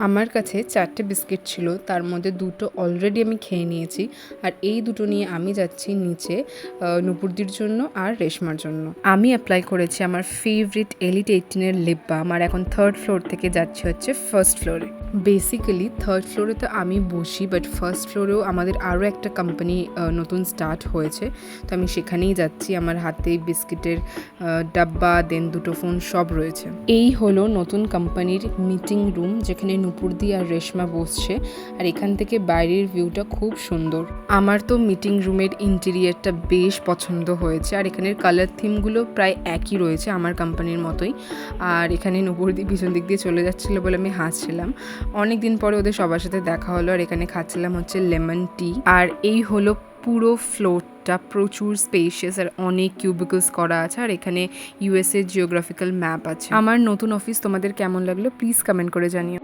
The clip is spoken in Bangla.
আমার কাছে 4টে বিস্কিট ছিল, তার মধ্যে 2টো অলরেডি আমি খেয়ে নিয়েছি। আর এই 2টো নিয়ে আমি যাচ্ছি নিচে নূপুরদির জন্য আর রেশমার জন্য। আমি অ্যাপ্লাই করেছি আমার ফেভারিট এলিট 18-এর লিপ বাম, আর এখন 3rd ফ্লোর থেকে যাচ্ছি হচ্ছে 1st ফ্লোরে। বেসিক্যালি 3rd ফ্লোরে তো আমি বসি, বাট 1st ফ্লোরেও আমাদের আরও একটা কোম্পানি নতুন স্টার্ট হয়েছে, তো আমি সেখানেই যাচ্ছি। আমার হাতে বিস্কিটের ডাব্বা, দেন 2টো ফোন সব রয়েছে। এই হলো নতুন কোম্পানির মিটিং রুম, যেখানে নূপুরদি আর রেশমা বসছে, আর এখান থেকে বাইরের ভিউটা খুব সুন্দর। আমার তো মিটিং রুমের ইন্টেরিয়ারটা বেশ পছন্দ হয়েছে, আর এখানের কালার থিমগুলো প্রায় একই রয়েছে আমার কোম্পানির মতোই। আর এখানে নূপুরদি পিছন দিক দিয়ে চলে যাচ্ছিলো বলে আমি হাসছিলাম। অনেক দিন পরে ওদের সবার সাথে দেখা হলো, আর এখানে খাচ্ছিলাম হচ্ছে লেমন টি। আর এই হলো পুরো ফ্লোরটা, প্রচুর স্পেশিয়াস আর অনেক কিউবিকলস করা আছে, আর এখানে ইউএসএ জিওগ্রাফিক্যাল ম্যাপ আছে। আমার নতুন অফিস তোমাদের কেমন লাগলো প্লিজ কমেন্ট করে জানিও।